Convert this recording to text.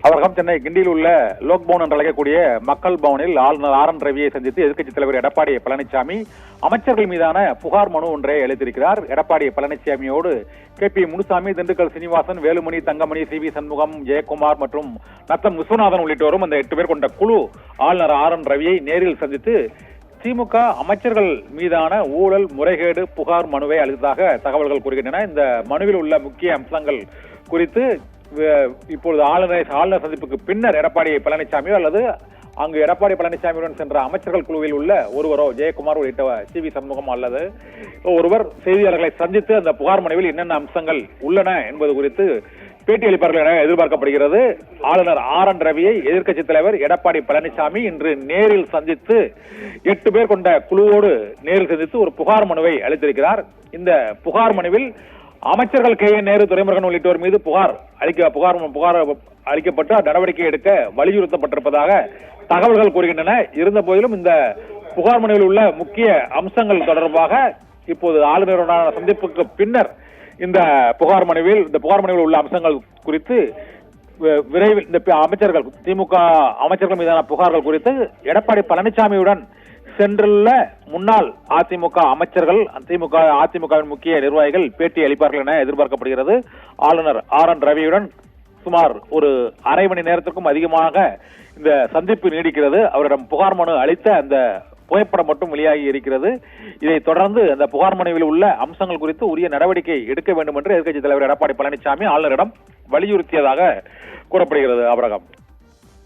அவர்கள் சென்னை கிண்டியில் உள்ள லோக் பவன் என்று அழைக்கக்கூடிய மக்கள் பவனில் ஆளுநர் ஆர் என் ரவியை சந்தித்து எதிர்க்கட்சித் தலைவர் எடப்பாடி பழனிசாமி அமைச்சர்கள் மீதான புகார் மனு ஒன்றை அளித்திருக்கிறார். எடப்பாடி பழனிசாமியோடு KP முனுசாமி, திண்டுக்கல் சீனிவாசன், வேலுமணி, தங்கமணி, CV சண்முகம், ஜெயக்குமார் மற்றும் நத்தம் விஸ்வநாதன் உள்ளிட்டோரும் அந்த 8 பேர் கொண்ட குழு ஆளுநர் ஆர் என் ரவியை நேரில் சந்தித்து திமுக அமைச்சர்கள் மீதான ஊழல் முறைகேடு புகார் மனுவை அளித்ததாக தகவல்கள் கூறுகின்றன. இந்த மனுவில் உள்ள முக்கிய அம்சங்கள் குறித்து இப்பொழுது ஆளுநர் சந்திப்புக்கு பின்னர் எடப்பாடி பழனிசாமியோ அல்லது அங்கு எடப்பாடி பழனிசாமியுடன் சென்ற அமைச்சர்கள் குழுவில் உள்ள ஒருவரோ, ஜெயக்குமார் உள்ளிட்ட CV சண்முகம் அல்லது ஒருவர் செய்தியாளர்களை சந்தித்து அந்த புகார் மனுவில் என்னென்ன அம்சங்கள் உள்ளன என்பது குறித்து பேட்டி அளிப்பார்கள் என எதிர்பார்க்கப்படுகிறது. ஆளுநர் ஆர் என் ரவியை எதிர்க்கட்சித் தலைவர் எடப்பாடி பழனிசாமி இன்று நேரில் சந்தித்து 8 பேர் கொண்ட குழுவோடு நேரில் சந்தித்து ஒரு புகார் மனுவை அளித்திருக்கிறார். இந்த புகார் மனுவில் அமைச்சர்கள் KN நேரு, துரைமுருகன் உள்ளிட்டோர் மீது புகார் அளிக்கப்பட்டு நடவடிக்கை எடுக்க வலியுறுத்தப்பட்டிருப்பதாக தகவல்கள் கூறுகின்றன. இருந்த போதிலும் இந்த புகார் மனுவில் உள்ள முக்கிய அம்சங்கள் தொடர்பாக இப்போது ஆளுநருடனான சந்திப்புக்கு பின்னர் இந்த புகார் மனுவில் உள்ள அம்சங்கள் குறித்து விரைவில் இந்த அமைச்சர்கள் திமுக அமைச்சர்கள் மீதான புகார்கள் குறித்து எடப்பாடி பழனிசாமியுடன் சென்றுள்ள முன்னாள் அதிமுக அமைச்சர்கள், அதிமுகவின் முக்கிய நிர்வாகிகள் பேட்டி அளிப்பார்கள் என எதிர்பார்க்கப்படுகிறது. ஆளுநர் ஆர் என் ரவியுடன் சுமார் ஒரு அரை மணி நேரத்திற்கும் அதிகமாக இந்த சந்திப்பு நீடிக்கிறது. அவரிடம் புகார் மனு அளித்த அந்த புகைப்படம் மட்டும் வெளியாகி இருக்கிறது. இதைத் தொடர்ந்து அந்த புகார் மனுவில் உள்ள அம்சங்கள் குறித்து உரிய நடவடிக்கை எடுக்க வேண்டும் என்று எதிர்க்கட்சித் தலைவர் எடப்பாடி பழனிசாமி ஆளுநரிடம் வலியுறுத்தியதாக கூறப்படுகிறது. அபிரகாம்.